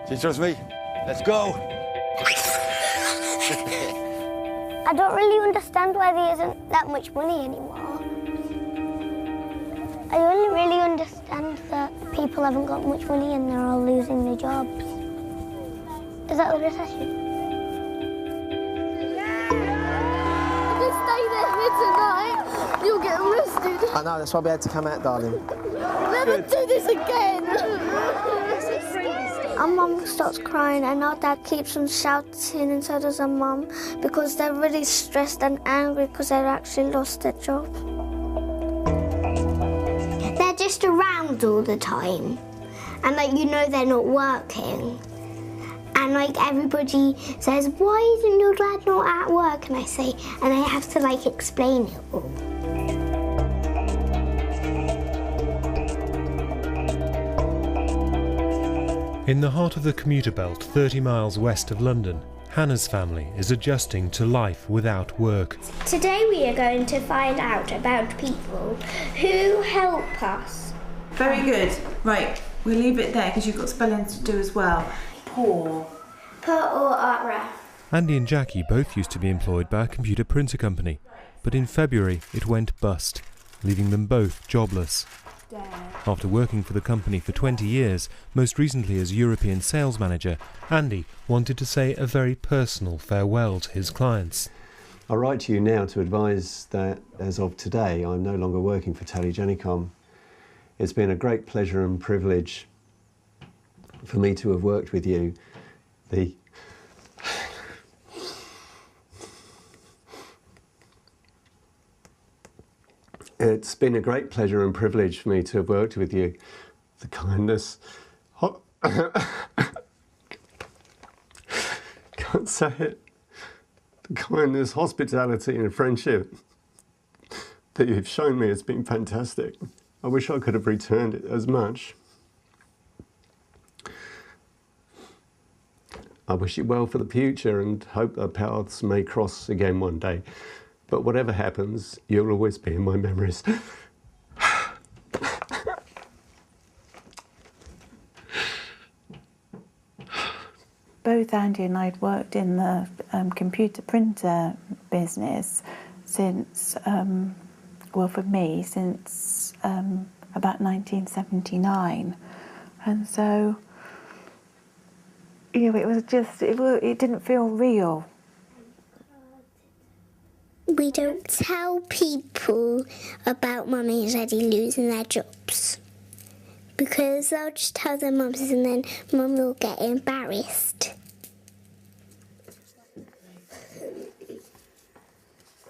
Do you trust me? Let's go. I don't really understand why there isn't that much money anymore. I only really understand that people haven't got much money and they're all losing their jobs. Is that the recession? If you stay there tonight, you'll get arrested. I know, that's why we had to come out, darling. Never do this again. Our mum starts crying and our dad keeps on shouting, and so does our mum, because they're really stressed and angry because they've actually lost their job. They're just around all the time, and they're not working. And everybody says, why isn't your dad not at work? And I say, and I have to explain it all. In the heart of the commuter belt, 30 miles west of London, Hannah's family is adjusting to life without work. Today we are going to find out about people who help us. Very good. Right, we'll leave it there because you've got spelling to do as well. Poor. P-O-R-A. Andy and Jackie both used to be employed by a computer printer company, but in February it went bust, leaving them both jobless. After working for the company for 20 years, most recently as European sales manager, Andy wanted to say a very personal farewell to his clients. I write to you now to advise that as of today I'm no longer working for Telegenicom. It's been a great pleasure and privilege for me to have worked with you. It's been a great pleasure and privilege for me to have worked with you. The kindness, can't say it, the kindness, hospitality and friendship that you've shown me has been fantastic. I wish I could have returned it as much. I wish you well for the future and hope our paths may cross again one day. But whatever happens, you'll always be in my memories. Both Andy and I had worked in the computer printer business since, for me, since about 1979. And so, it was just, it didn't feel real. We don't tell people about Mummy and Daddy losing their jobs, because they'll just tell their mums and then Mum will get embarrassed.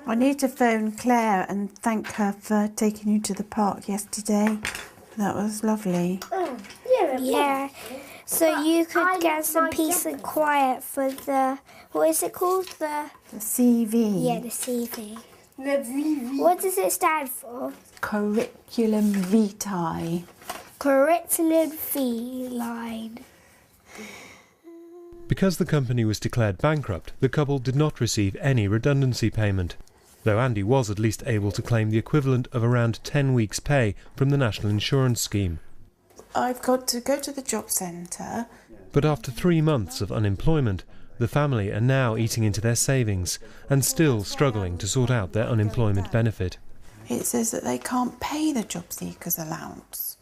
I need to phone Claire and thank her for taking you to the park yesterday. That was lovely. Yeah. So you could get some peace and quiet for the, what is it called? The CV. Yeah, the CV. What does it stand for? Curriculum vitae. Curriculum vitae. Because the company was declared bankrupt, the couple did not receive any redundancy payment, though Andy was at least able to claim the equivalent of around 10 weeks' pay from the National Insurance Scheme. I've got to go to the job centre. But after 3 months of unemployment, the family are now eating into their savings and still struggling to sort out their unemployment benefit. It says that they can't pay the job seekers allowance.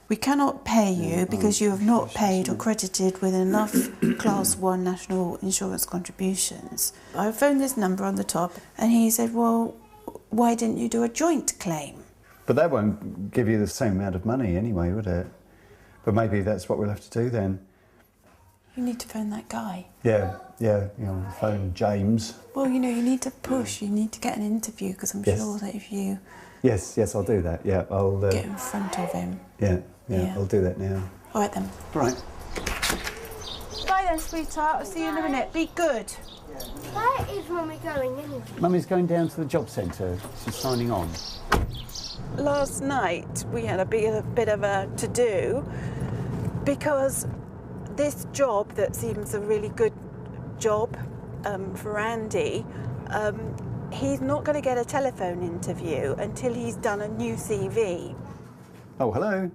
We cannot pay you because you have not paid or credited with enough Class 1 National Insurance contributions. I phoned this number on the top and he said, well, why didn't you do a joint claim? But that won't give you the same amount of money anyway, would it? But maybe that's what we'll have to do then. You need to phone that guy. Yeah, phone James. Well, you need to push, you need to get an interview, because I'm sure that if you... Yes, I'll do that, yeah, I'll... get in front of him. Yeah, I'll do that now. All right then. All right. Bye then, sweetheart, I'll see you in a minute. Be good. Where is Mummy going anyway? Mummy's going down to the job centre. She's signing on. Last night we had a bit of a to-do because this job that seems a really good job for Andy, he's not going to get a telephone interview until he's done a new CV. Oh, hello.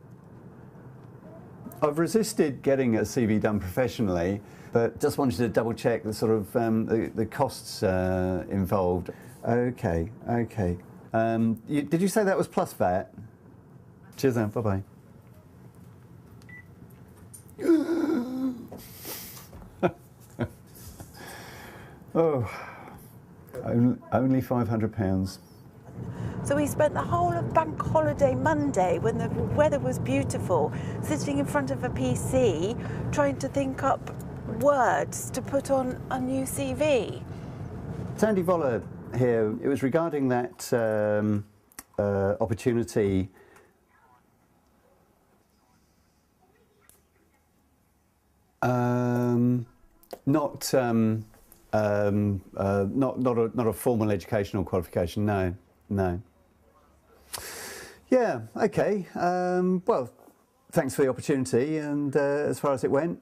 I've resisted getting a CV done professionally, but just wanted to double check the sort of the costs involved. Okay, okay. Did you say that was plus VAT? Cheers then, bye-bye. Oh, only £500. So we spent the whole of Bank Holiday Monday, when the weather was beautiful, sitting in front of a PC, trying to think up words to put on a new CV. Sandy Voller here. It was regarding that opportunity. Not a formal educational qualification. No, no. Yeah. Okay. Well, thanks for the opportunity. And as far as it went.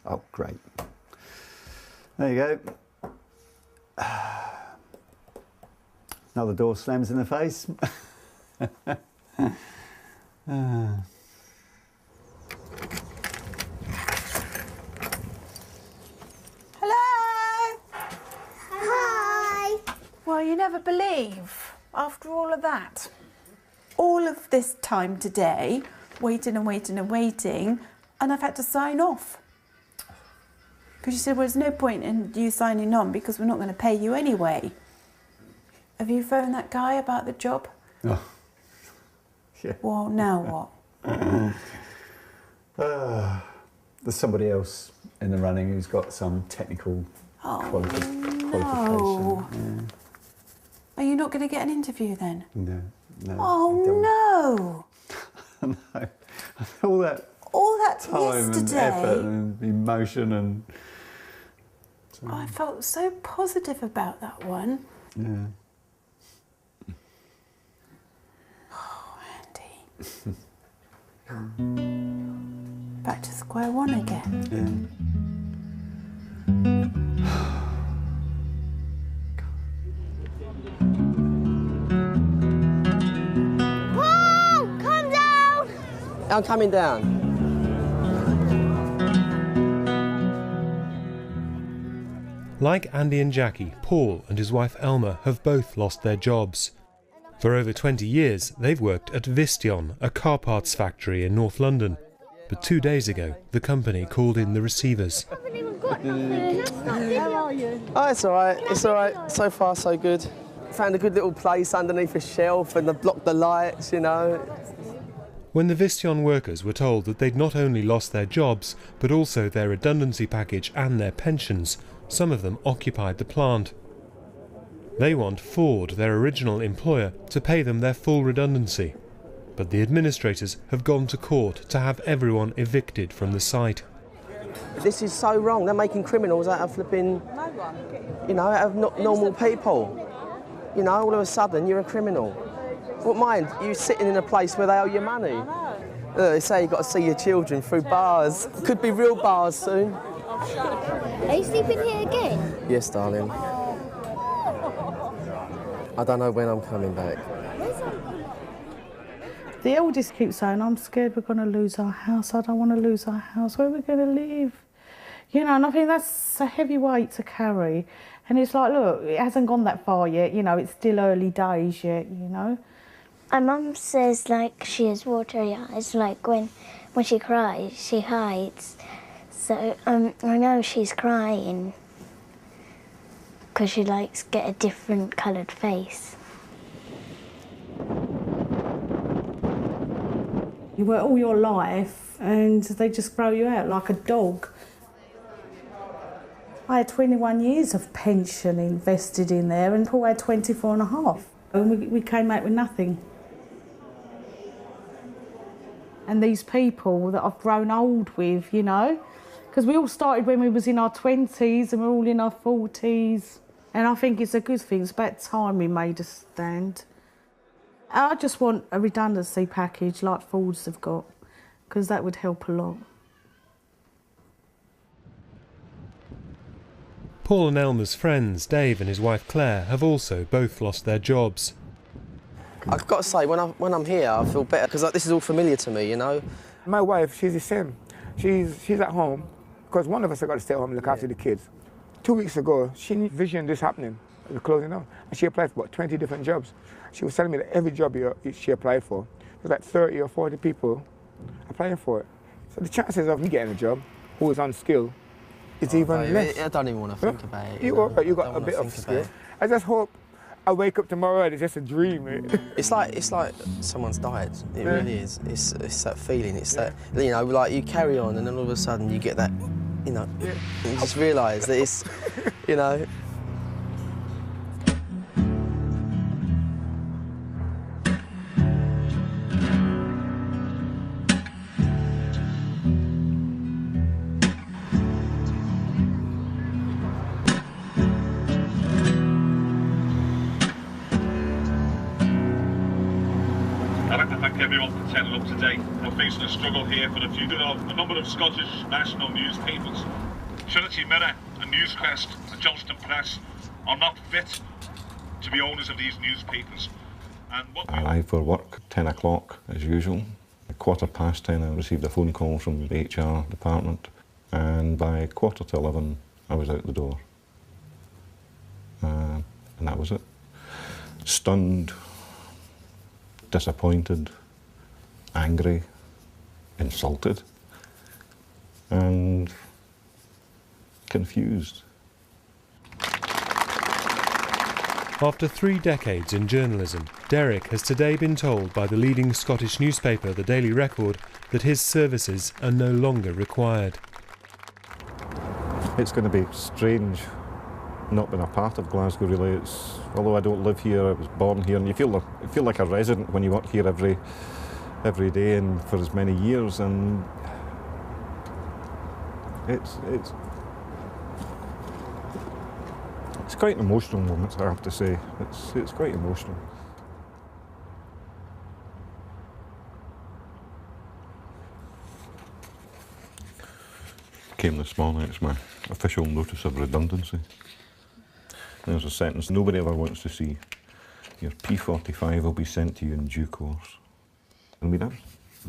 Oh, great. There you go. Another door slams in the face. Hello? Hi. Well, you never believe, after all of that, all of this time today, waiting and waiting and waiting, and I've had to sign off. Because you said, well, there's no point in you signing on because we're not going to pay you anyway. Have you phoned that guy about the job? Oh. Yeah. Well, now what? There's somebody else in the running who's got some technical qualification. No. Yeah. Are you not going to get an interview then? No, no. Oh, no. No. All that time yesterday. and effort and emotion and... I felt so positive about that one. Yeah. Oh, Andy. Back to square one again. Paul, come down. I'm coming down. Like Andy and Jackie, Paul and his wife Elma have both lost their jobs. For over 20 years, they've worked at Vistion, a car parts factory in North London. But 2 days ago, the company called in the receivers. I haven't even got nothing. How are you? Oh, it's all right. It's all right. So far, so good. Found a good little place underneath a shelf and they blocked the lights, you know. When the Vistion workers were told that they'd not only lost their jobs, but also their redundancy package and their pensions, some of them occupied the plant. They want Ford, their original employer, to pay them their full redundancy. But the administrators have gone to court to have everyone evicted from the site. This is so wrong. They're making criminals out of flipping, you know, out of not normal people. You know, all of a sudden you're a criminal. What mind? You're sitting in a place where they owe you money. They say you've got to see your children through bars. Could be real bars soon. Are you sleeping here again? Yes, darling. I don't know when I'm coming back. The eldest keeps saying, I'm scared we're going to lose our house. I don't want to lose our house. Where are we going to live? You know, and I think that's a heavy weight to carry. And it's like, look, it hasn't gone that far yet. You know, it's still early days yet, you know. My mum says, like, she has watery eyes. Like, when she cries, she hides. So I know she's crying because she likes get a different coloured face. You work all your life and they just throw you out like a dog. I had 21 years of pension invested in there and Paul had 24 and a half. And we came out with nothing. And these people that I've grown old with, you know, because we all started when we was in our 20s and we're all in our 40s. And I think it's a good thing. It's about time we made a stand. I just want a redundancy package like Ford's have got, because that would help a lot. Paul and Elma's friends, Dave and his wife Claire, have also both lost their jobs. I've got to say, when I'm here, I feel better, because like, this is all familiar to me, you know? My wife, she's the same. She's at home, because one of us has got to stay at home and look after the kids. 2 weeks ago, she envisioned this happening, the closing down, and she applied for about 20 different jobs. She was telling me that every job she applied for, there's like 30 or 40 people applying for it. So the chances of me getting a job who is unskilled is even less. I don't even want to think about it. You got a bit of skill. I just hope I wake up tomorrow and it's just a dream. It's like someone's died. It really is. It's that feeling. It's that, you know, like you carry on and then all of a sudden you get that, you know, you just realise that it's, you know. I'd like to thank everyone for turning up today. We're facing a struggle here for the future of a number of Scottish national newspapers. Trinity Mirror and Newsquest and Johnston Press are not fit to be owners of these newspapers. And what I arrived for work at 10 o'clock as usual. At 10:15 I received a phone call from the HR department, and by 11:15 I was out the door. And that was it. Stunned, disappointed, angry, insulted, and confused. After 3 decades in journalism, Derek has today been told by the leading Scottish newspaper, the Daily Record, that his services are no longer required. It's going to be strange not being a part of Glasgow, really. Although I don't live here, I was born here, and you feel like a resident when you work here every day and for as many years, and it's quite an emotional moment, I have to say. It's quite emotional. Came this morning, it's my official notice of redundancy. There's a sentence: nobody ever wants to see. Your P45 will be sent to you in due course. I mean, I've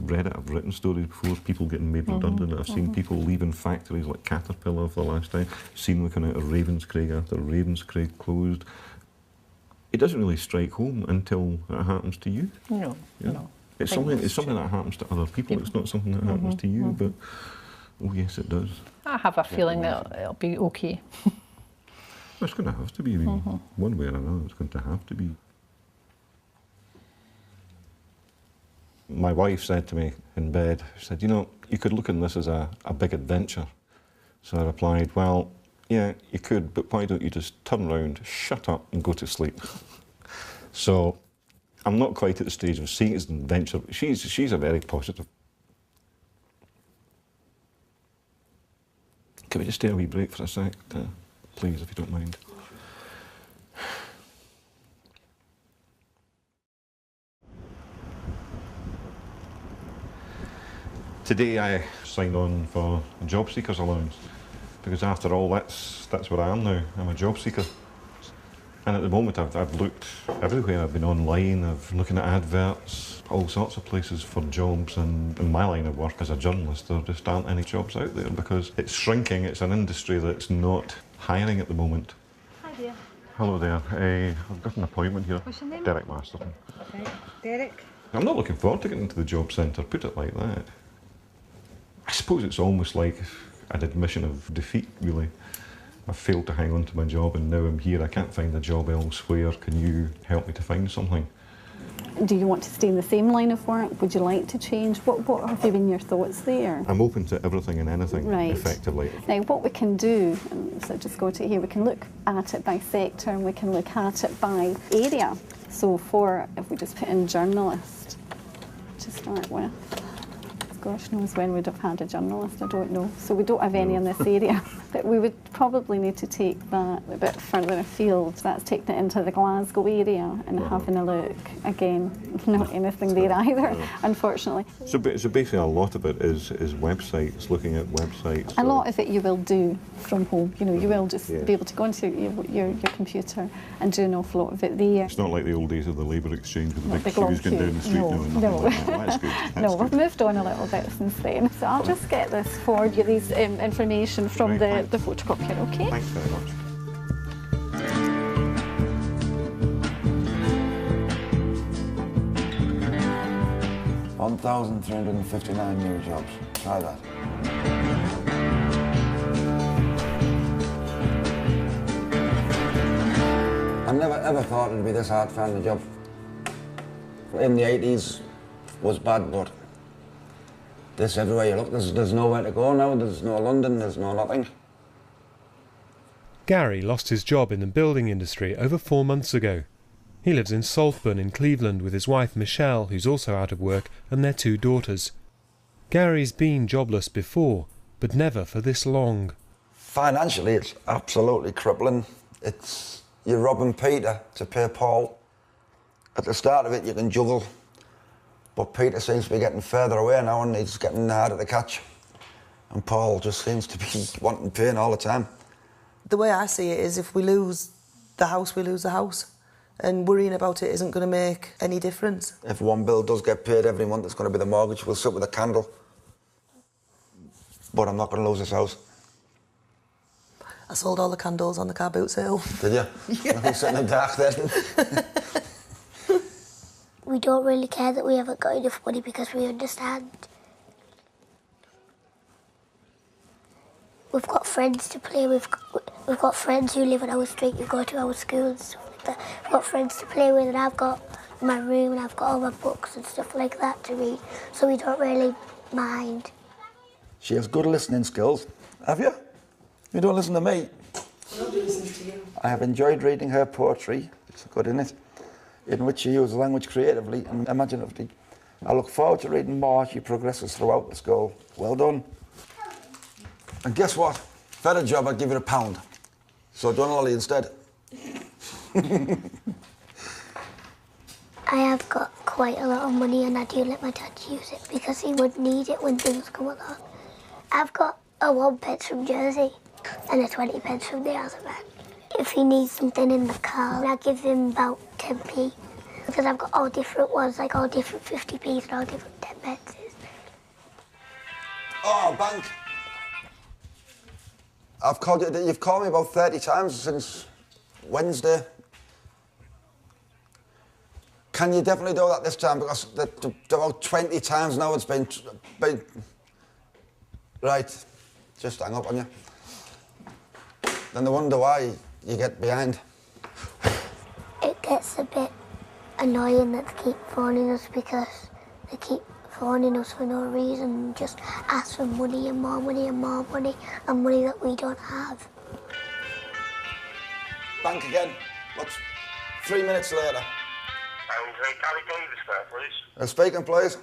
read it, I've written stories before, people getting made redundant. I've seen people leaving factories like Caterpillar for the last time, seen them coming out of Ravenscraig after Ravenscraig closed. It doesn't really strike home until it happens to you. No, yeah. No. It's something that happens to other people. It's not something that happens to you, but oh yes, it does. I have a feeling that it'll be okay. It's going to have to be. I mean, one way or another, it's going to have to be. My wife said to me in bed, she said, you know, you could look at this as a big adventure. So I replied, well, yeah, you could, but why don't you just turn around, shut up and go to sleep? So I'm not quite at the stage of seeing it as an adventure, but she's a very positive. Can we just take a wee break for a sec, please, if you don't mind? Today I signed on for a job seekers allowance, because after all, that's where I am now. I'm a job seeker. And at the moment I've looked everywhere. I've been online, I've been looking at adverts, all sorts of places for jobs, and in my line of work as a journalist there just aren't any jobs out there because it's shrinking. It's an industry that's not hiring at the moment. Hi dear. Hello there. I've got an appointment here. What's your name? Derek Masterton. Okay, Derek. I'm not looking forward to getting into the job centre, put it like that. I suppose it's almost like an admission of defeat, really. I've failed to hang on to my job and now I'm here. I can't find a job elsewhere. Can you help me to find something? Do you want to stay in the same line of work? Would you like to change? What have been your thoughts there? I'm open to everything and anything, right. Effectively. Now, what we can do, so just go to here, we can look at it by sector and we can look at it by area. So if we just put in journalist to start with, gosh knows when we'd have had a journalist, I don't know. So we don't have any in this area. But we would probably need to take that a bit further afield. That's taking it into the Glasgow area and having a look. Again, not anything there either, unfortunately. So basically a lot of it is websites, looking at websites. A lot of it you will do from home. You know, you will just be able to go into your computer and do an awful lot of it there. It's not like the old days of the labour exchange with the big queues going down the street. No. That's good. No, we've moved on a little bit since then. So I'll just get this for you, these information from the photocopier, okay? Thanks very much. $1,359 new jobs. Try that. I never ever thought it'd be this hard finding a job. In the 80s was bad, but this everywhere you look, there's nowhere to go now. There's no London, there's no nothing. Gary lost his job in the building industry over 4 months ago. He lives in Saltburn in Cleveland with his wife Michelle, who's also out of work, and their 2 daughters. Gary's been jobless before, but never for this long. Financially, it's absolutely crippling. You're robbing Peter to pay Paul. At the start of it, you can juggle, but Peter seems to be getting further away now and he's getting harder to catch. And Paul just seems to be wanting pain all the time. The way I see it is if we lose the house, we lose the house. And worrying about it isn't going to make any difference. If one bill does get paid every month, it's going to be the mortgage. We'll sit with a candle. But I'm not going to lose this house. I sold all the candles on the car boot sale. Did you? Yeah. We sit in the dark then. We don't really care that we haven't got enough money because we understand. We've got friends to play with. We've got friends who live on our street who go to our school and stuff like that. We've got friends to play with and I've got my room and I've got all my books and stuff like that to read, so we don't really mind. She has good listening skills. Have you? You don't listen to me. Nobody listens to you. I have enjoyed reading her poetry. It's good, isn't it? In which she uses language creatively and imaginatively. I look forward to reading more. She progresses throughout the school. Well done. And guess what? If I had a job, I'd give it £1. So Don Ollie instead. I have got quite a lot of money and I do let my dad use it because he would need it when things come along. I've got a 1p from Jersey and a 20p from the other man. If he needs something in the car, I give him about 10p because I've got all different ones, like all different 50p's and all different 10p. Oh, bank. I've called you. You've called me about 30 times since Wednesday. Can you definitely do that this time? Because about 20 times now it's been... Right, just hang up on you. Then they wonder why you get behind. It gets a bit annoying that they keep phoning us because they keep phoning us for no reason, just ask for money and more money and more money and money that we don't have. Bank again. What's 3 minutes later? Gary Davis there, please. Speaking, please.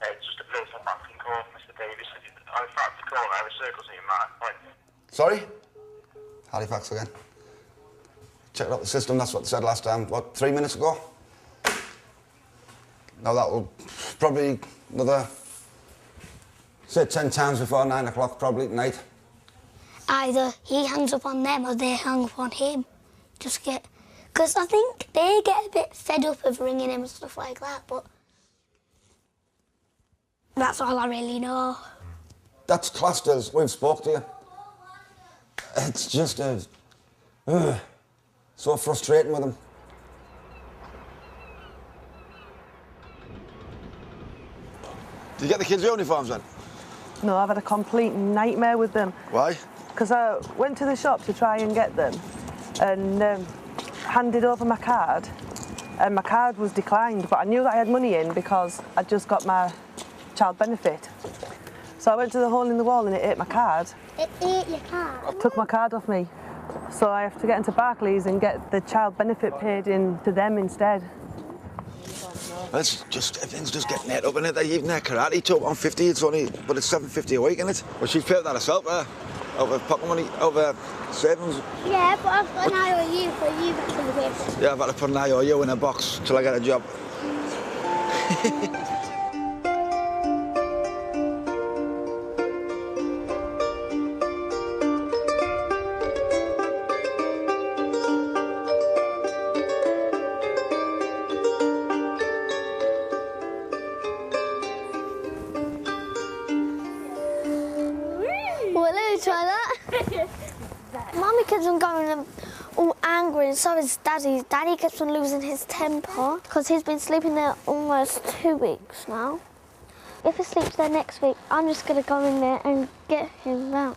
It's just a personal banking call, Mr. Davis. I tried to call now, the circle's in my point. Sorry? Halifax again. Checked out the system, that's what they said last time. What, 3 minutes ago? Now that will probably another, say 10 times before 9 o'clock, probably tonight. Either he hangs up on them or they hang up on him. Because I think they get a bit fed up of ringing him and stuff like that, but that's all I really know. That's classed as we've spoke to you. It's just so frustrating with them. Did you get the kids' uniforms then? No, I've had a complete nightmare with them. Why? Because I went to the shop to try and get them and handed over my card, and my card was declined, but I knew that I had money in because I'd just got my child benefit. So I went to the hole in the wall and it ate my card. It ate your card? Took my card off me. So I have to get into Barclays and get the child benefit paid in to them instead. It's just, everything's just getting ate up in it. Even their karate took 150, it's only, but it's $7.50 a week, isn't it? Well, she's paid that herself, Over pocket money, over savings. Yeah, but I've got an IOU for you back in the bin. Yeah, I've got to put an IOU in a box till I get a job. Well, let me try that. Mummy keeps on going all angry, and so is Daddy. Daddy keeps on losing his temper because he's been sleeping there almost 2 weeks now. If he sleeps there next week, I'm just going to go in there and get him back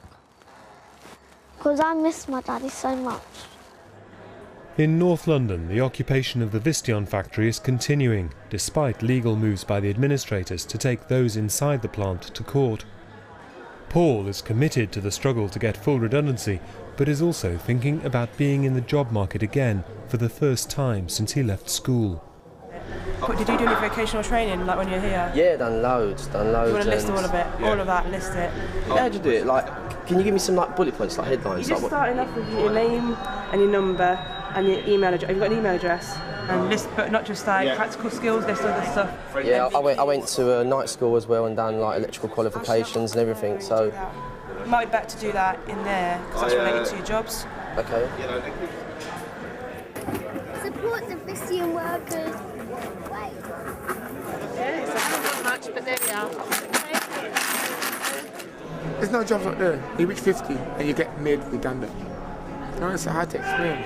because I miss my daddy so much. In North London, the occupation of the Vistion factory is continuing, despite legal moves by the administrators to take those inside the plant to court. Paul is committed to the struggle to get full redundancy, but is also thinking about being in the job market again for the first time since he left school. What, did you do any vocational training, like when you're here? Yeah, done loads. You want to list all of it? Yeah. All of that, list it. How'd you do it? Like, can you give me some like bullet points, like headlines? You just starting off with your name and your number and your email address. Have you got an email address? And list, but not just like practical skills, list all the stuff. Yeah, I went to a night school as well and done like electrical qualifications and everything. So you might be better to do that in there because that's related to your jobs. Okay. Support the Vistion workers. Yeah, so I haven't got much, but there we are. There's no jobs up there. You reach 50 and you get made redundant. No, it's hard to explain.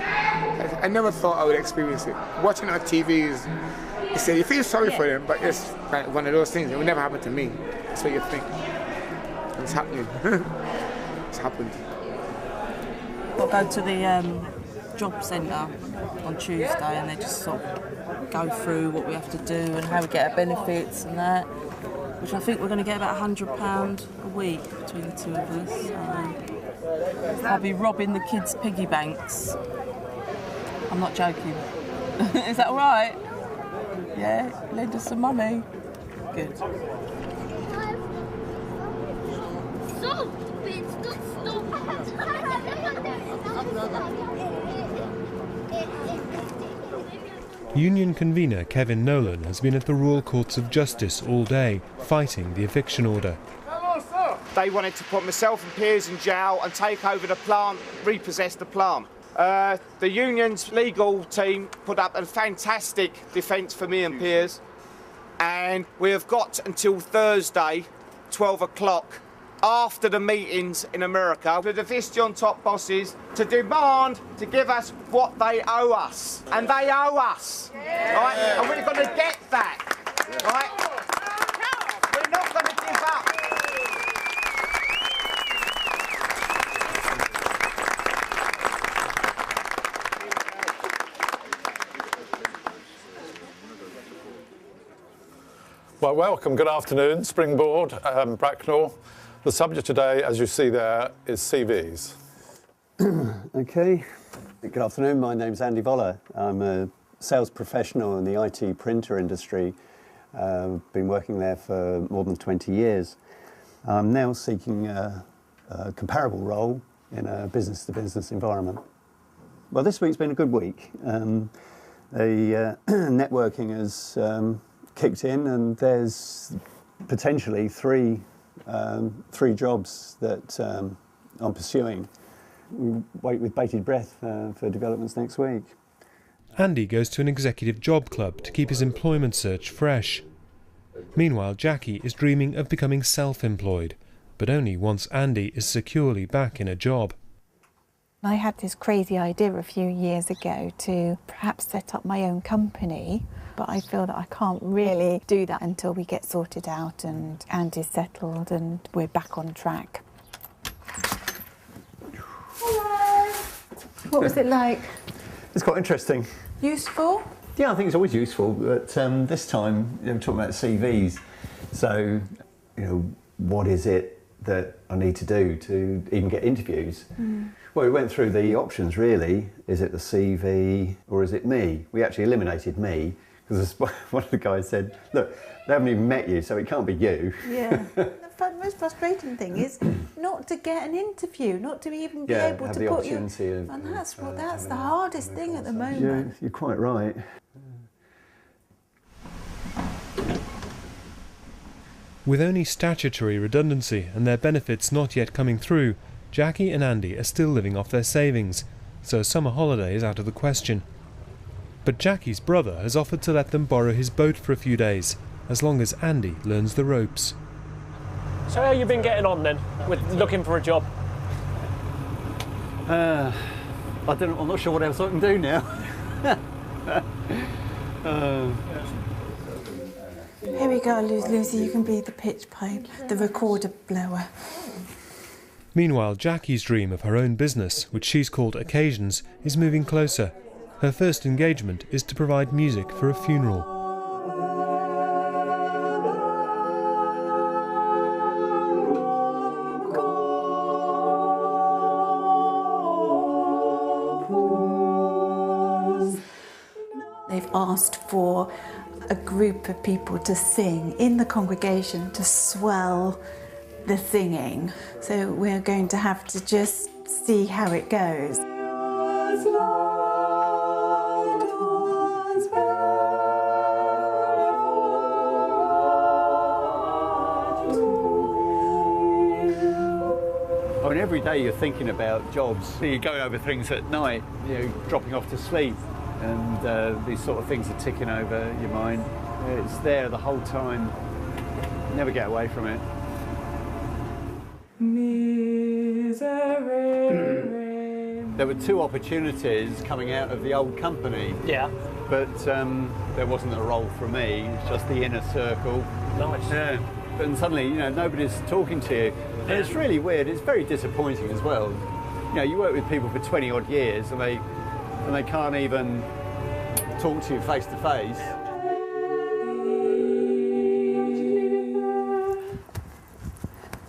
I never thought I would experience it. Watching it on TV is, you feel sorry for them, but it's like one of those things. It will never happen to me. That's what you think. And it's happening. It's happened. I'll go to the job centre on Tuesday and they just sort of go through what we have to do and how we get our benefits and that, which I think we're going to get about £100 a week between the two of us. So I'll be robbing the kids' piggy banks. I'm not joking. Is that all right? Yeah, lend us some money. Good. Union convener Kevin Nolan has been at the Royal Courts of Justice all day, fighting the eviction order. They wanted to put myself and Piers in jail and take over the plant, repossess the plant. The union's legal team put up a fantastic defence for me and Piers, and we have got until Thursday, 12 o'clock, after the meetings in America, with the Vistion top bosses to demand to give us what they owe us. And they owe us, right? And we're going to get that, right? We're not going to give up. Well, welcome, good afternoon, Springboard, Bracknell. The subject today, as you see there, is CVs. Okay, good afternoon, my name's Andy Voller. I'm a sales professional in the IT printer industry. Been working there for more than 20 years. I'm now seeking a comparable role in a business-to-business environment. Well, this week's been a good week. The networking has kicked in, and there's potentially three jobs that I'm pursuing. We wait with bated breath for developments next week. Andy goes to an executive job club to keep his employment search fresh. Meanwhile, Jackie is dreaming of becoming self-employed, but only once Andy is securely back in a job. I had this crazy idea a few years ago to perhaps set up my own company, but I feel that I can't really do that until we get sorted out and Andy's settled and we're back on track. Hello. What was it like? It's quite interesting. Useful? Yeah, I think it's always useful, but this time we're talking about CVs. So, what is it that I need to do to even get interviews? Well, we went through the options really. Is it the CV or is it me? We actually eliminated me, Because one of the guys said, look, they haven't even met you, so it can't be you. Yeah. The most frustrating thing is not to get an interview, not to even be able have to the put you... opportunity of, and that's the hardest thing at the moment. Yeah, you're quite right. With only statutory redundancy and their benefits not yet coming through, Jackie and Andy are still living off their savings, so a summer holiday is out of the question. But Jackie's brother has offered to let them borrow his boat for a few days, as long as Andy learns the ropes. So how you been getting on then, with looking for a job? I'm not sure what else I can do now. Here we go, Lucy, you can be the pitch pipe, the recorder blower. Meanwhile, Jackie's dream of her own business, which she's called Occasions, is moving closer. Her first engagement is to provide music for a funeral. They've asked for a group of people to sing in the congregation to swell the singing. So we're going to have to just see how it goes. I mean, every day you're thinking about jobs. You go over things at night, you know, dropping off to sleep, and these sort of things are ticking over your mind. It's there the whole time. You never get away from it. There were 2 opportunities coming out of the old company. Yeah. But there wasn't a role for me. It's just the inner circle. Nice. Yeah. And suddenly, you know, nobody's talking to you. And it's really weird. It's very disappointing as well. You know, you work with people for 20 odd years and they can't even talk to you face to face.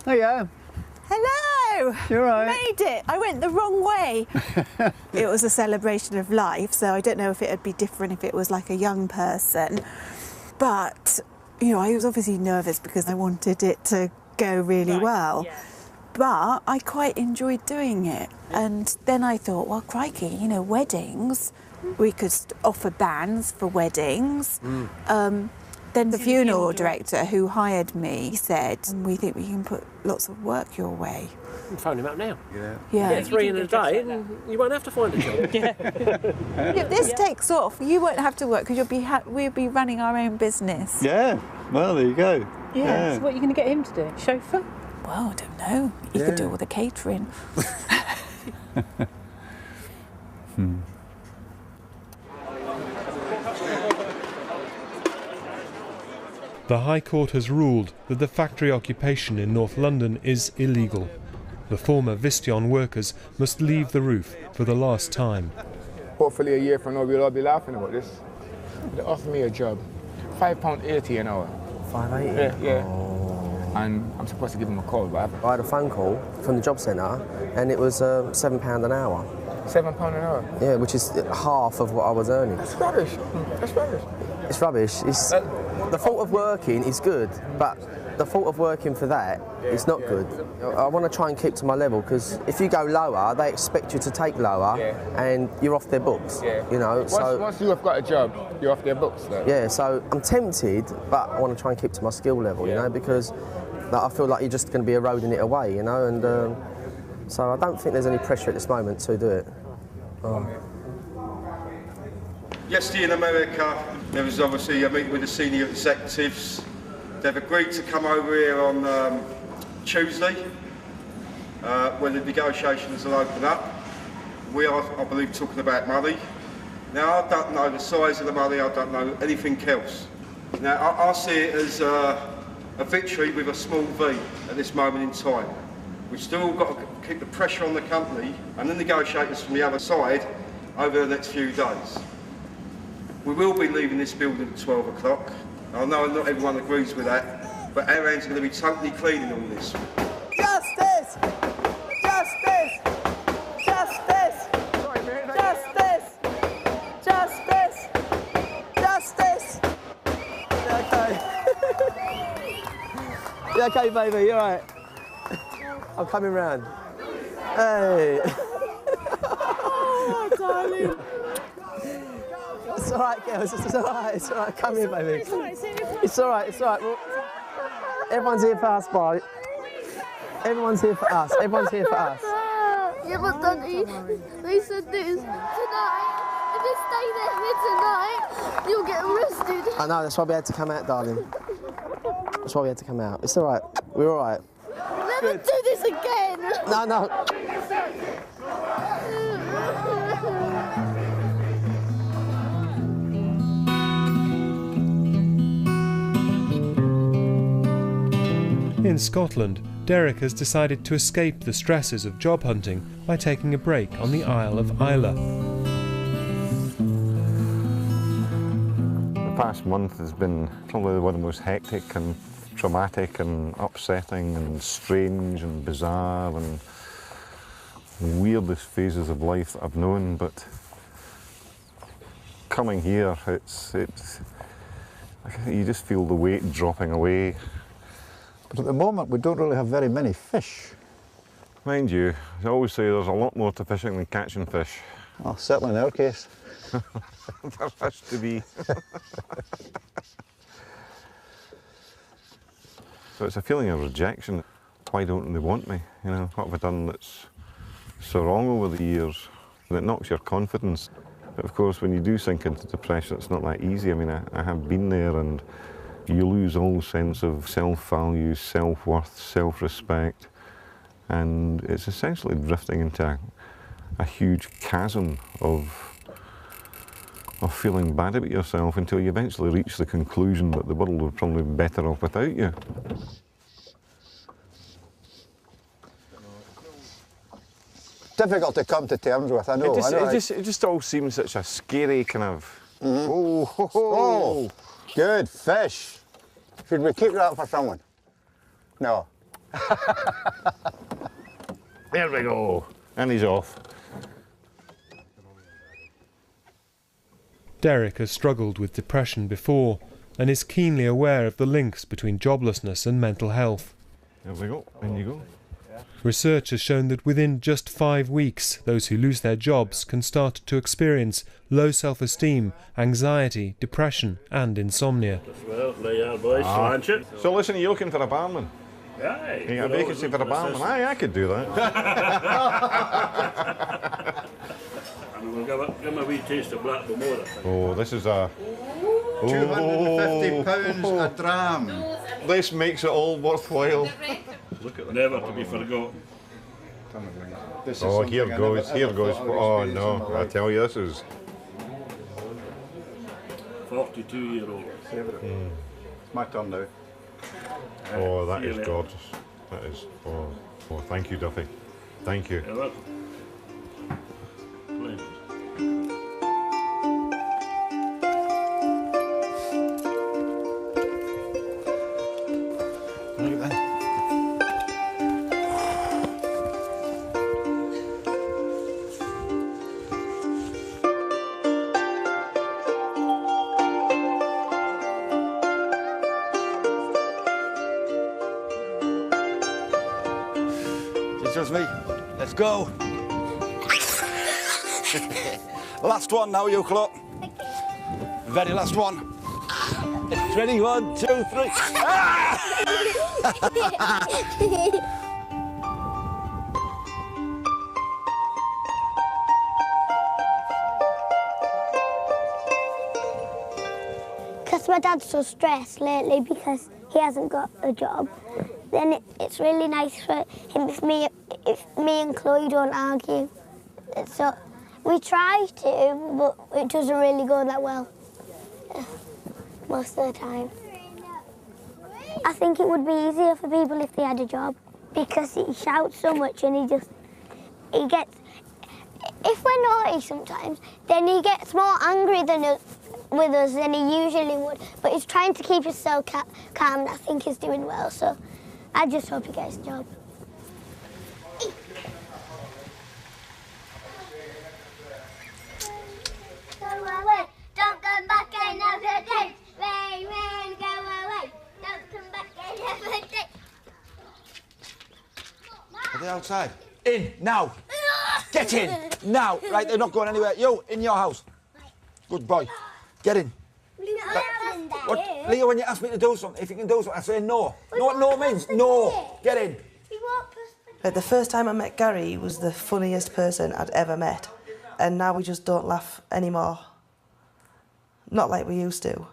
There you go. Hello! You're right. Made it! I went the wrong way. It was a celebration of life, so I don't know if it would be different if it was like a young person. But, you know, I was obviously nervous because I wanted it to go really well. Yeah. But I quite enjoyed doing it. And then I thought, well, crikey, you know, weddings, we could offer bands for weddings. Then the funeral director who hired me said, we think we can put lots of work your way. You can phone him up now. Yeah. Get 3 in a day and you won't have to find a job. If this takes off, you won't have to work because we'll be running our own business. Yeah, well, there you go. Yeah. So what are you going to get him to do? Chauffeur? Well, I don't know. He could do all the catering. The High Court has ruled that the factory occupation in North London is illegal. The former Vistion workers must leave the roof for the last time. Hopefully a year from now we'll all be laughing about this. They offered me a job, £5.80 an hour. £5.80? Yeah. And I'm supposed to give them a call, but I haven't. I had a phone call from the job centre and it was £7 an hour. £7 an hour? Yeah, which is half of what I was earning. That's rubbish. That's rubbish. It's rubbish. The thought of working is good, but the thought of working for that is not good. I want to try and keep to my level because if you go lower, they expect you to take lower, and you're off their books. You know. Once you have got a job, you're off their books. Though. Yeah. So I'm tempted, but I want to try and keep to my skill level. You know, because I feel like you're just going to be eroding it away. You know, and so I don't think there's any pressure at this moment to do it. Yesterday in America, there was obviously a meeting with the senior executives. They've agreed to come over here on Tuesday, when the negotiations will open up. We are, I believe, talking about money. Now, I don't know the size of the money, I don't know anything else. Now, I see it as a victory with a small v at this moment in time. We've still got to keep the pressure on the company and the negotiators from the other side over the next few days. We will be leaving this building at 12 o'clock. I know not everyone agrees with that, but our hands are going to be totally clean in all this. Justice! Justice! Justice! Justice! Justice! Justice! You okay, baby? You all right? I'm coming round. Hey. Oh, darling. It's all right, girls. It's all right. It's all right. Come here, baby. It's all right. It's all right. Well, everyone's here for us, boy. Everyone's here for us. Everyone's here for us. Yeah, but Daddy, they said this tonight. If you stay there here tonight, you'll get arrested. I know. That's why we had to come out, darling. That's why we had to come out. It's all right. We're all right. Never do this again. No, no. In Scotland, Derek has decided to escape the stresses of job hunting by taking a break on the Isle of Islay. The past month has been probably one of the most hectic and traumatic and upsetting and strange and bizarre and weirdest phases of life that I've known, but coming here, it's you just feel the weight dropping away. But at the moment, we don't really have very many fish. Mind you, I always say there's a lot more to fishing than catching fish. Oh, certainly in our case. There has to be. So it's a feeling of rejection. Why don't they want me? You know, what have I done that's so wrong over the years? And it knocks your confidence. But of course, when you do sink into depression, it's not that easy. I mean, I have been there, and you lose all sense of self-value, self-worth, self-respect, and it's essentially drifting into a huge chasm of feeling bad about yourself until you eventually reach the conclusion that the world would probably be better off without you. Difficult to come to terms with, I know. It just all seems such a scary kind of... Mm-hmm. Oh, ho, ho. Oh, good fish. Should we keep that for someone? No. There we go. And he's off. Derek has struggled with depression before and is keenly aware of the links between joblessness and mental health. There we go. In you go. Research has shown that within just 5 weeks, those who lose their jobs can start to experience low self-esteem, anxiety, depression and insomnia. So listen, are you looking for a barman? Aye. You got a vacancy for a barman? Aye, I could do that. And we'll give him a wee taste of black before. Oh, this is a... £250 a dram. This makes it all worthwhile. Look at that. Never to be forgotten. Oh, here goes, here goes. Oh no, I tell you, this is... 42-year-old. It's my turn now. Oh, that is gorgeous. That is... Oh, thank you, Duffy. Thank you. You're welcome. Pleasure. It's just me. Let's go. Last one now, you lot. Very last one. Ready? 1, 2, 3. Ah! Because my dad's so stressed lately because he hasn't got a job, then it's really nice for him if me and Chloe don't argue. So we try to, but it doesn't really go that well most of the time. I think it would be easier for people if they had a job because he shouts so much and he gets, if we're naughty sometimes, then he gets more angry with us than he usually would, but he's trying to keep himself calm and I think he's doing well, so I just hope he gets a job. Don't come back another day. Rain, rain, go they outside? In, now. Get in, now. Right, they're not going anywhere. You, in your house. Good boy. Get in. What, Leo, when you ask me to do something, if you can do something, I say no. You know what no means? No. Get in. The first time I met Gary, he was the funniest person I'd ever met. And now we just don't laugh anymore. Not like we used to.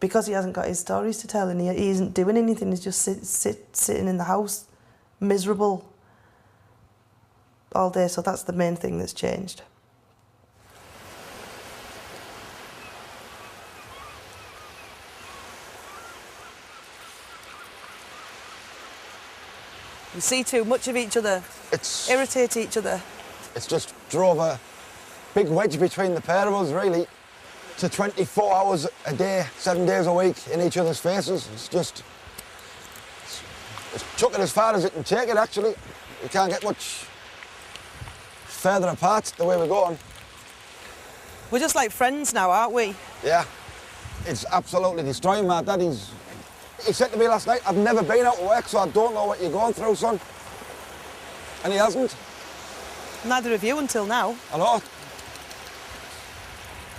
Because he hasn't got his stories to tell and he isn't doing anything, he's just sitting in the house, miserable all day, so that's the main thing that's changed. We see too much of each other, irritate each other. It's just drove a big wedge between the pair of us, really, to 24 hours a day, 7 days a week in each other's faces. It's took it as far as it can take it, actually. We can't get much further apart the way we're going. We're just like friends now, aren't we? Yeah, it's absolutely destroying my dad. He said to me last night, I've never been out of work, so I don't know what you're going through, son. And he hasn't. Neither of you until now. I know.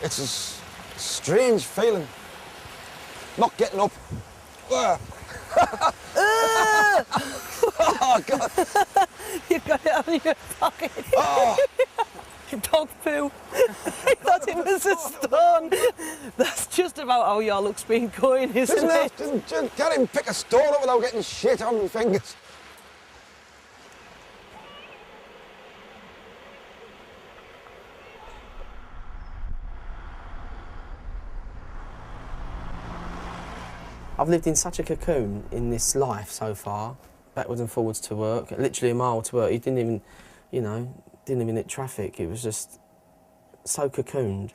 It's a strange feeling. Not getting up. Oh, God. You've got it on your pocket. Oh. Dog poo. I thought it was a stone. That's just about how your luck's been going, isn't it? Can't even pick a stone up without getting shit on my fingers. I've lived in such a cocoon in this life so far, backwards and forwards to work, literally a mile to work. He didn't even, you know, didn't even hit traffic. It was just so cocooned.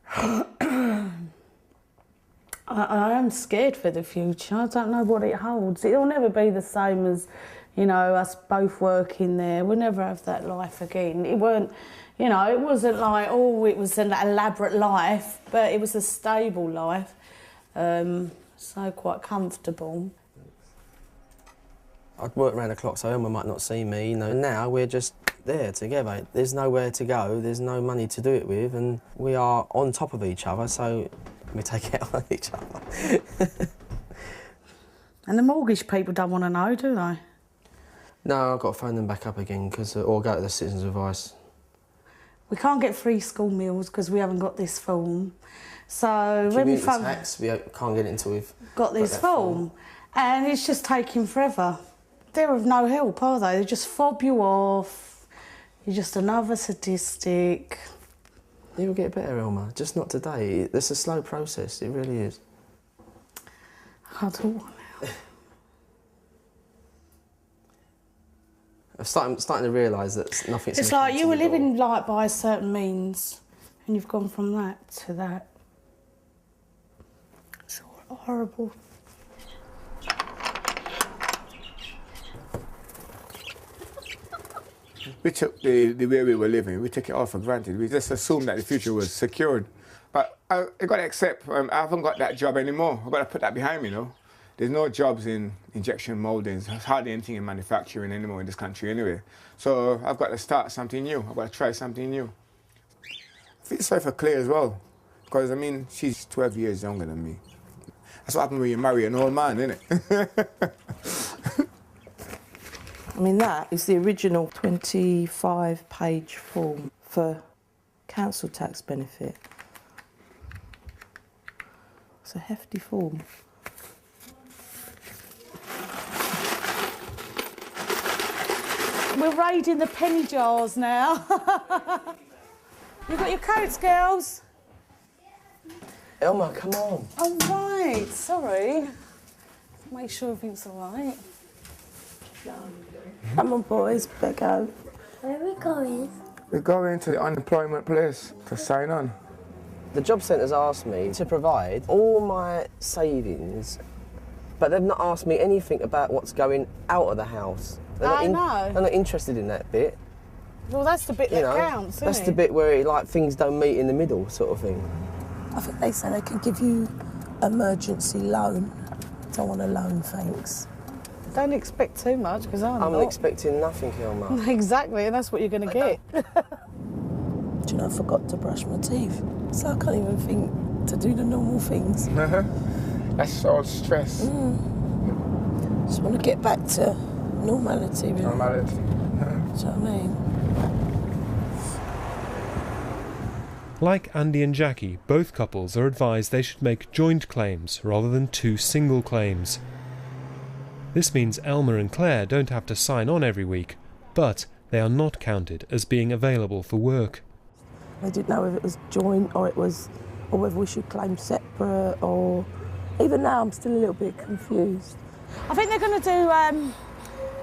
I am scared for the future. I don't know what it holds. It'll never be the same as, you know, us both working there. We'll never have that life again. It weren't, you know, it wasn't like, oh, it was an elaborate life, but it was a stable life. So quite comfortable. I'd work around the clock so Elma might not see me, you know. Now we're just there together. There's nowhere to go, there's no money to do it with, and we are on top of each other, so we take it on each other. And the mortgage people don't want to know, do they? No, I've got to phone them back up again, or go to the Citizens Advice. We can't get free school meals because we haven't got this form. So when we Community tax, we can't get it until we've got this form, and it's just taking forever. They're of no help, are they? They just fob you off. You're just another statistic. It will get better, Elma. Just not today. It's a slow process. It really is. I don't want to. I'm starting to realise that nothing's... It's like you were living like by a certain means, and you've gone from that to that. It's horrible. We took the way we were living, we took it all for granted. We just assumed that the future was secured. But I got to accept, I haven't got that job anymore. I've got to put that behind me, you know. There's no jobs in injection moulding. There's hardly anything in manufacturing anymore in this country anyway. So I've got to start something new. I've got to try something new. I feel sorry for Claire as well, because, I mean, she's 12 years younger than me. That's what happens when you marry an old man, isn't it? I mean, that is the original 25-page form for council tax benefit. It's a hefty form. We're raiding the penny jars now. You got your coats, girls? Elma, come on. Oh, right, sorry. Make sure everything's all right. Come on, boys, better go. Where are we going? We're going to the unemployment place to sign on. The job centre's asked me to provide all my savings, but they've not asked me anything about what's going out of the house. I know. They're not interested in that bit. Well, that's the bit that counts, isn't That's it? the bit where like things don't meet in the middle, sort of thing. I think they say they can give you emergency loan. Don't want a loan, thanks. Don't expect too much, because I'm not not. expecting nothing, Hilma. Exactly, and that's what you're going to get. Do you know, I forgot to brush my teeth, so I can't even think to do the normal things. That's all stress. Just want to get back to normality, really. Normality. Do you know what I mean? Like Andy and Jackie, both couples are advised they should make joint claims rather than 2 single claims. This means Elma and Claire don't have to sign on every week, but they are not counted as being available for work. I didn't know if it was joint or whether we should claim separate, or even now I'm still a little bit confused. I think they're going to do,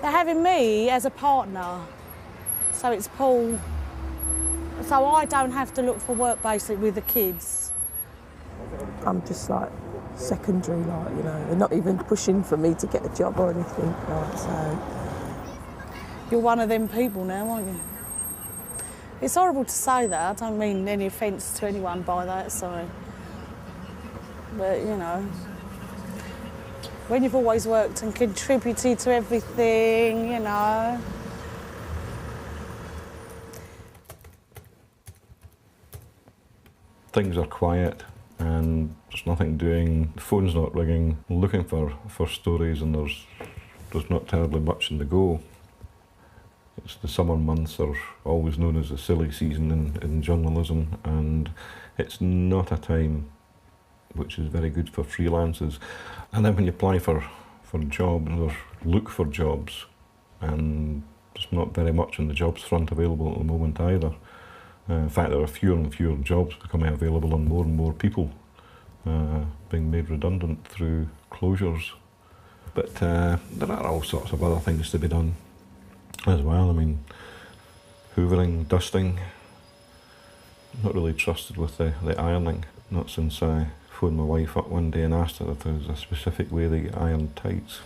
they're having me as a partner, so it's Paul. So I don't have to look for work basically with the kids. I'm just like secondary, like, you know, they're not even pushing for me to get a job or anything, like, so. You're one of them people now, aren't you? It's horrible to say that, I don't mean any offence to anyone by that, sorry. But, you know, when you've always worked and contributed to everything, you know. Things are quiet and there's nothing doing, the phone's not ringing, looking for stories, and there's not terribly much in the go. It's the summer months are always known as the silly season in journalism, and it's not a time which is very good for freelancers. And then when you apply for jobs or look for jobs, and there's not very much on the jobs front available at the moment either. In fact, there are fewer and fewer jobs becoming available, and more people being made redundant through closures. But there are all sorts of other things to be done as well. I mean, hoovering, dusting. Not really trusted with the ironing, not since I phoned my wife up one day and asked her if there was a specific way they get ironed tights.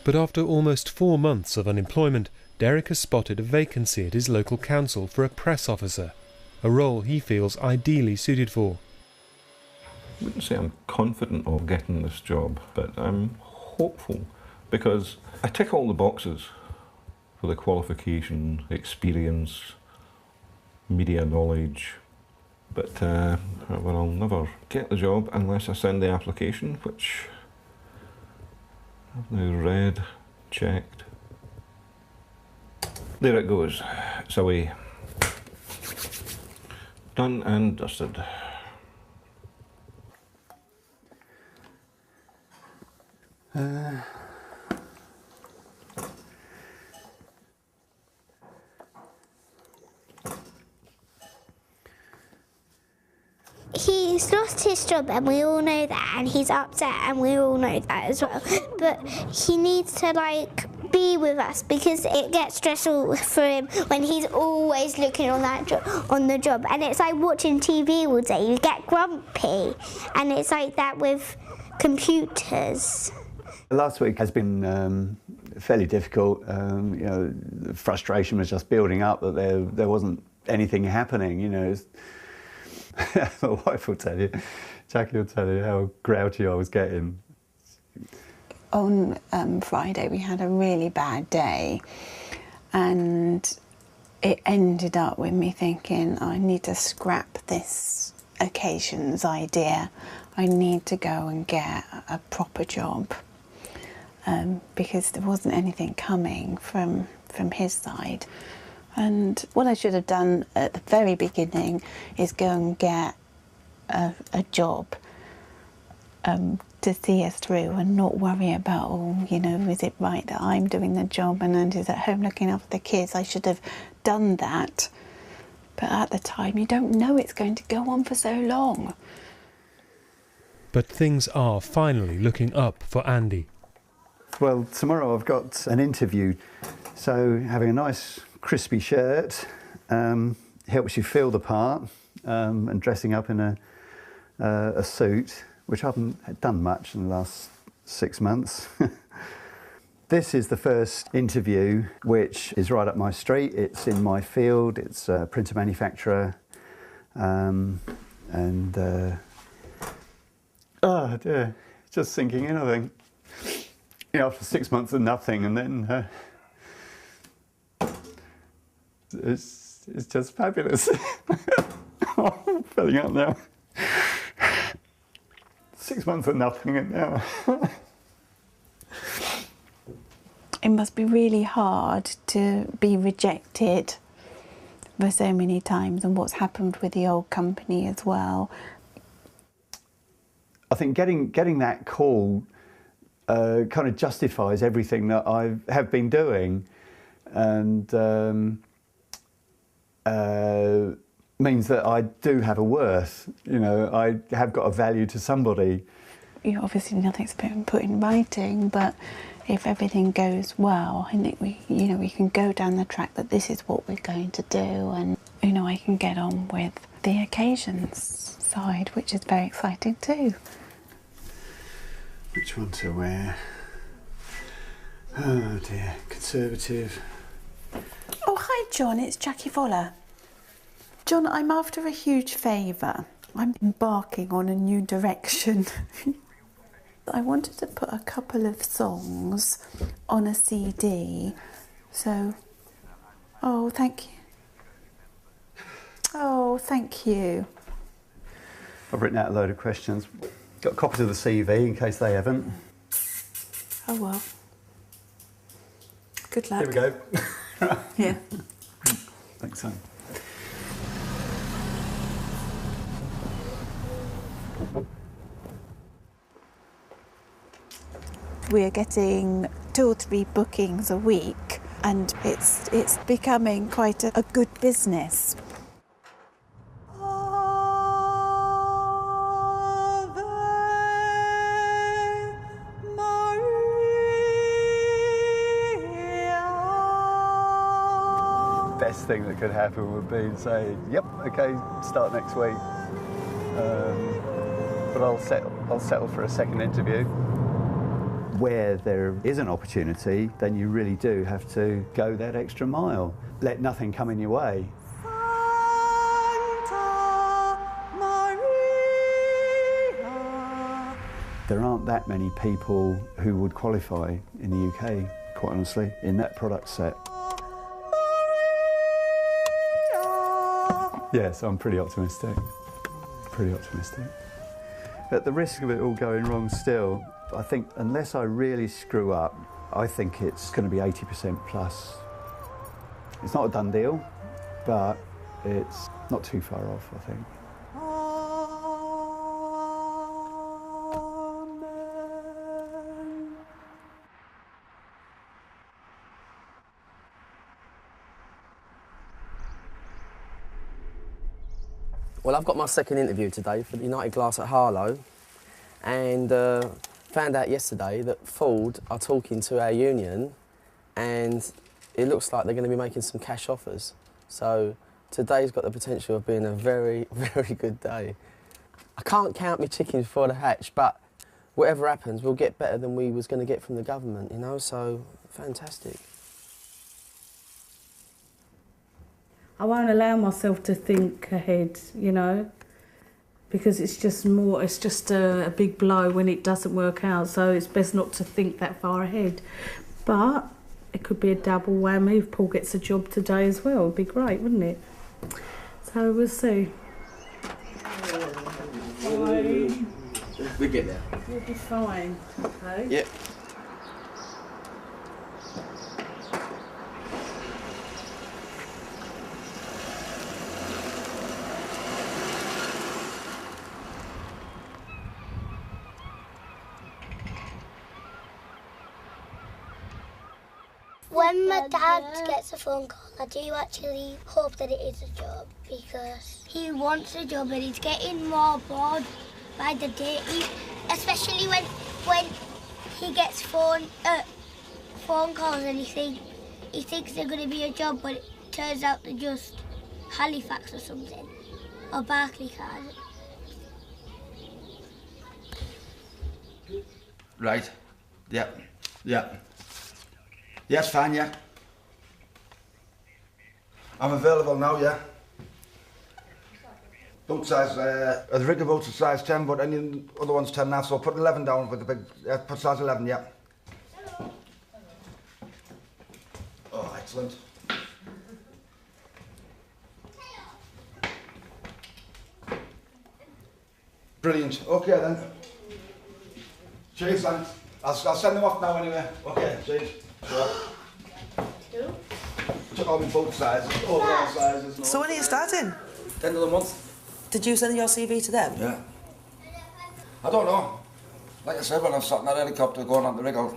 But after almost 4 months of unemployment, Derek has spotted a vacancy at his local council for a press officer, a role he feels ideally suited for. I wouldn't say I'm confident of getting this job, but I'm hopeful, because I tick all the boxes for the qualification, experience, media knowledge, but I'll never get the job unless I send the application, which I've now read, checked. There it goes. It's away. Done and dusted. He's lost his job and we all know that, and he's upset and we all know that as well. But he needs to, like, be with us, because it gets stressful for him when he's always looking on the job. And it's like watching TV all day, you get grumpy. And it's like that with computers. Last week has been fairly difficult. You know, the frustration was just building up that there wasn't anything happening, you know. My wife will tell you, Jackie will tell you how grouchy I was getting. On Friday we had a really bad day, and it ended up with me thinking, I need to scrap this occasion's idea. I need to go and get a proper job, because there wasn't anything coming from his side. And what I should have done at the very beginning is go and get a job to see us through, and not worry about, oh, you know, is it right that I'm doing the job and Andy's at home looking after the kids? I should have done that. But at the time, you don't know it's going to go on for so long. But things are finally looking up for Andy. Well, tomorrow I've got an interview, so having a nice crispy shirt helps you feel the part, and dressing up in a suit, which I haven't done much in the last 6 months. This is the first interview, which is right up my street. It's in my field. It's a printer manufacturer, oh dear, just sinking in, I think. You know, after 6 months of nothing, and then it's just fabulous. I'm filling up now. 6 months of nothing, and now. It must be really hard to be rejected for so many times, and what's happened with the old company as well. I think getting that call kind of justifies everything that I have been doing, and means that I do have a worth. You know, I have got a value to somebody. You know, obviously nothing's been put in writing, but if everything goes well, I think we can go down the track that this is what we're going to do, and you know, I can get on with the occasions side, which is very exciting too. Which one to wear? Oh dear, conservative. Oh, hi John, it's Jackie Voller. John, I'm after a huge favour. I'm embarking on a new direction. I wanted to put a couple of songs on a CD, so... Oh, thank you. Oh, thank you. I've written out a load of questions. Got copies of the CV in case they haven't. Oh well. Good luck. Here we go. Yeah. Thanks, son. We are getting 2 or 3 bookings a week, and it's becoming quite a good business. Best thing that could happen would be to say, yep, okay, start next week. But I'll settle for a second interview. Where there is an opportunity, then you really do have to go that extra mile. Let nothing come in your way. There aren't that many people who would qualify in the UK, quite honestly, in that product set. Yes, I'm pretty optimistic. Pretty optimistic. At the risk of it all going wrong still, I think unless I really screw up, I think it's going to be 80% plus. It's not a done deal, but it's not too far off, I think. Well, I've got my second interview today for United Glass at Harlow, and found out yesterday that Ford are talking to our union, and it looks like they're going to be making some cash offers. So today's got the potential of being a very, very good day. I can't count my chickens before they hatch, but whatever happens, we'll get better than we was going to get from the government, you know, so fantastic. I won't allow myself to think ahead, you know, because it's just a big blow when it doesn't work out, so it's best not to think that far ahead. But it could be a double whammy if Paul gets a job today as well. It'd be great, wouldn't it? So we'll see. We get there. You'll be fine, okay? Yep. When my dad gets a phone call, I do actually hope that it is a job, because he wants a job and he's getting more bored by the day, especially when he gets phone calls and he thinks they're going to be a job, but it turns out they're just Halifax or something, or Barclaycard. Right. Yep. Yep. Yes, fine, yeah. I'm available now, yeah. Boot size, the rigger boots are size 10, but any other one's 10 now, so put 11 down with the big, put size 11, yeah. Oh, excellent. Brilliant. Okay then. Cheers, thanks. I'll send them off now anyway. Okay, cheers. Sure. Took all my boot sizes, overall sizes. And So when are you starting? End of the month. Did you send your CV to them? Yeah. I don't know. Like I said, when I'm sat in that helicopter going on the rig, I'll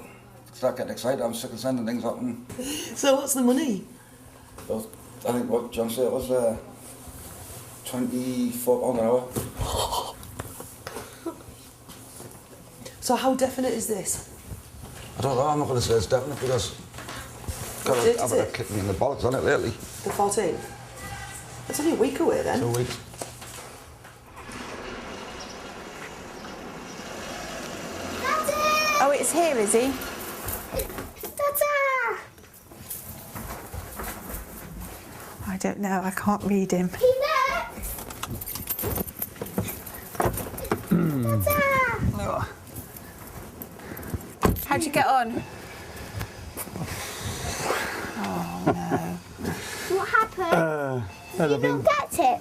start getting excited. I'm sick of sending things up. And So what's the money? well, I think what John said, it was £24 an hour. So how definite is this? I don't know, I'm not going to say it's definite because What date I've is got it? kicked me in the bollocks on it lately. The 14th? That's only a week away then. 2 weeks. Oh, it's here, is he? Ta-ta! I don't know, I can't read him. Peanut! Ta-ta! How'd you get on? Oh, no. What happened? You don't get it?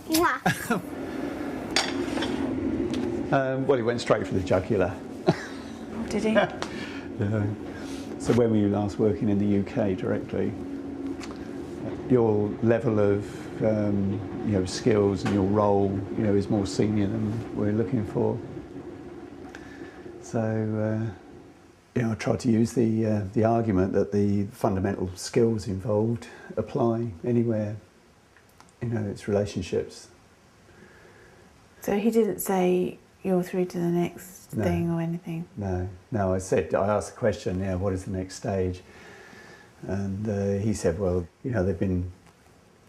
Mwah. Well, he went straight for the jugular. Did he? So when were you last working in the UK directly? Your level of skills and your role is more senior than we're looking for. So I tried to use the argument that the fundamental skills involved apply anywhere. It's relationships. So he didn't say you're through to the next thing or anything? No, I asked the question, what is the next stage? And he said, well, they've been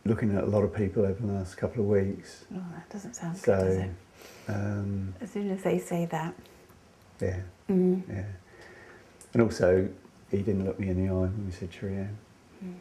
looking at a lot of people over the last couple of weeks. Oh, that doesn't sound good, does it? As soon as they say that. Yeah, Mm-hmm. yeah. And also, he didn't look me in the eye when we said cheerio. Mm.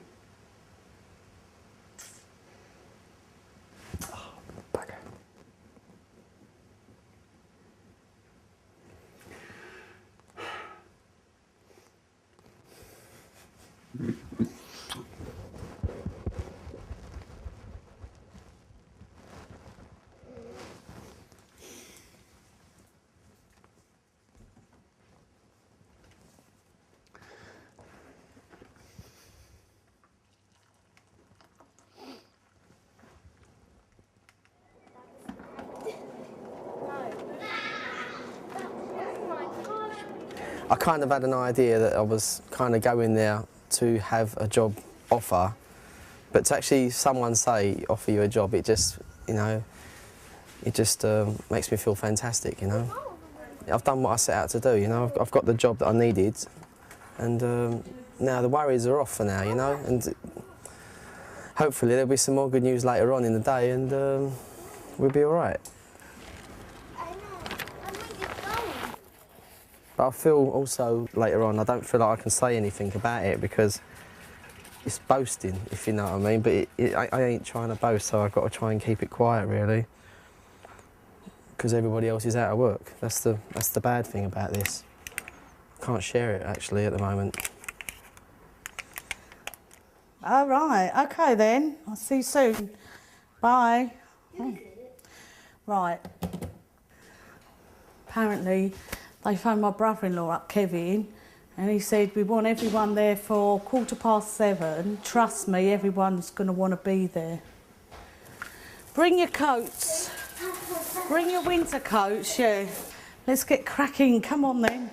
I kind of had an idea that I was kind of going there to have a job offer, but to actually someone say, offer you a job, it just, makes me feel fantastic, I've done what I set out to do, I've got the job that I needed, and now the worries are off for now, and hopefully there'll be some more good news later on in the day, and we'll be all right. But I feel also later on, I don't feel like I can say anything about it because it's boasting, if you know what I mean. But I ain't trying to boast, so I've got to try and keep it quiet, really, because everybody else is out of work. That's the bad thing about this. Can't share it actually at the moment. All right, okay then. I'll see you soon. Bye. Right. Apparently, they phoned my brother-in-law up, Kevin, and he said, we want everyone there for 7:15. Trust me, everyone's going to want to be there. Bring your coats. Bring your winter coats, yeah. Let's get cracking. Come on then.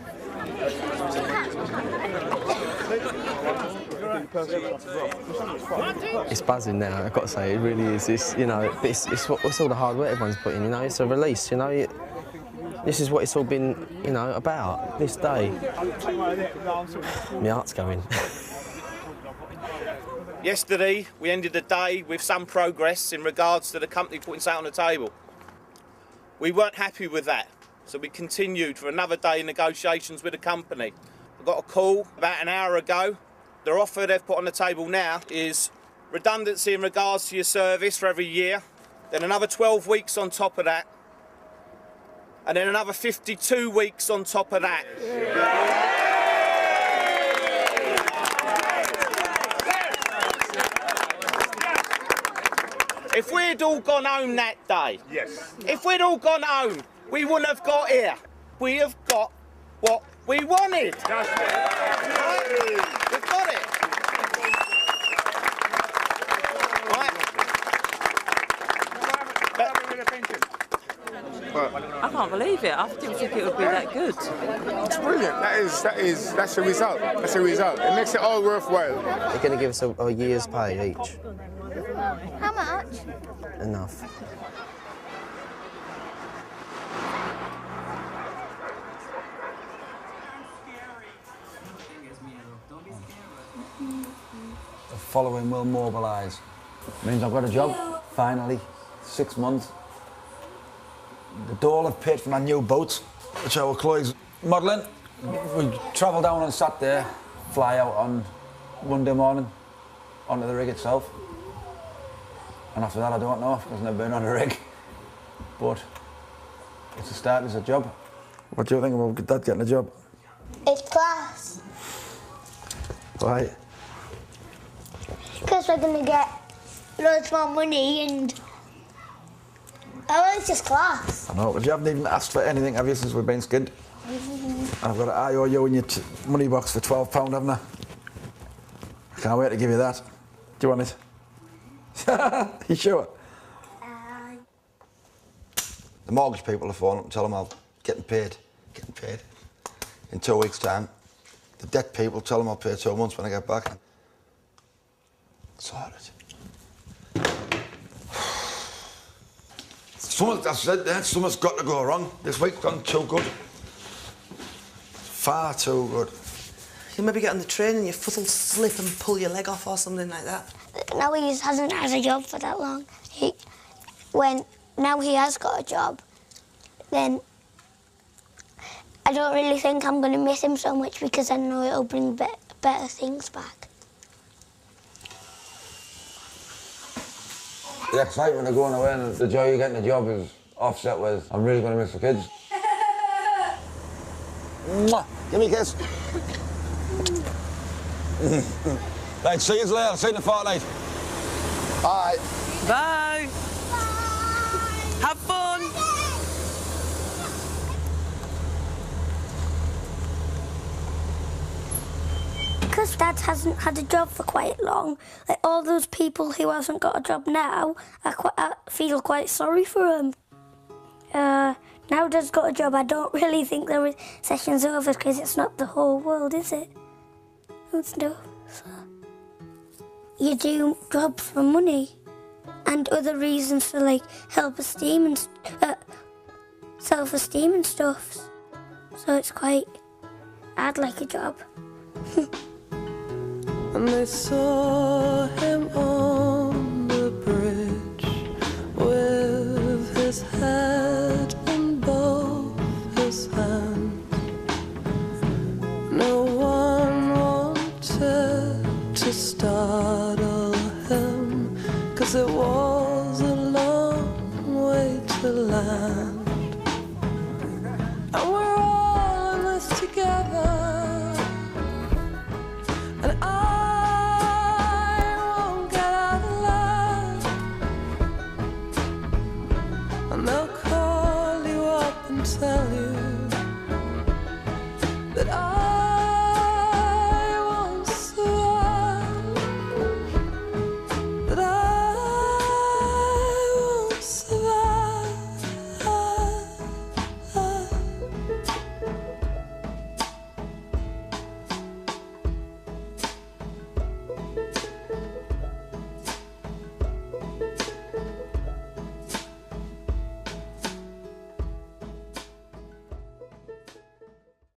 It's buzzing now, I've got to say, it really is. It's all the hard work everyone's put in, it's a release, This is what it's all been, about, this day. My heart's going. Yesterday, we ended the day with some progress in regards to the company putting something on the table. We weren't happy with that, so we continued for another day in negotiations with the company. I got a call about an hour ago. The offer they've put on the table now is redundancy in regards to your service for every year, then another 12 weeks on top of that, and then another 52 weeks on top of that. If we'd all gone home that day, if we'd all gone home, we wouldn't have got here. We have got what we wanted. Right? We've got it. Right. I can't believe it. I didn't think it would be that good. It's brilliant. That's the result. That's the result. It makes it all worthwhile. They're going to give us a year's pay each. How much? Enough. The following will mobilise. Means I've got a job, finally, 6 months. The dole have paid for my new boat, which our Chloe's modelling. We travel down on Saturday, fly out on Monday morning, onto the rig itself. And after that I don't know, because I've never been on a rig. But it's a start, it's a job. What do you think about Dad getting a job? It's class. Why? Because we're going to get loads more money and... Oh, it's just class. I know, but you haven't even asked for anything, have you, since we've been skinned? I've got an IOU in your money box for £12, haven't I? I can't wait to give you that. Do you want it? You sure? The mortgage people will phone up and tell them I'm getting paid in 2 weeks' time. The debt people tell them I'll pay 2 months when I get back. Sorted. Something's got to go wrong. This week's gone too good. Far too good. You maybe get on the train and your foot will slip and pull your leg off or something like that. Now he hasn't had a job for that long. Now he has got a job, then I don't really think I'm going to miss him so much because I know it'll bring better things back. The excitement of going away and the joy of getting a job is offset with I'm really going to miss the kids. Mwah! Give me a kiss. Right, see you later. See you in a fortnight. Bye. Bye. Have fun. Because Dad hasn't had a job for quite long, like all those people who hasn't got a job now, I feel quite sorry for them. Now Dad's got a job, I don't really think the recession's over because it's not the whole world, is it? It's no. So you do jobs for money and other reasons for like self-esteem and stuff. So it's quite. I'd like a job. And they saw him on the bridge with his head in both his hands. No one wanted to startle him, 'cause it was a long way to land. And we're all in this together. And I won't get out of line. And they'll call you up and tell you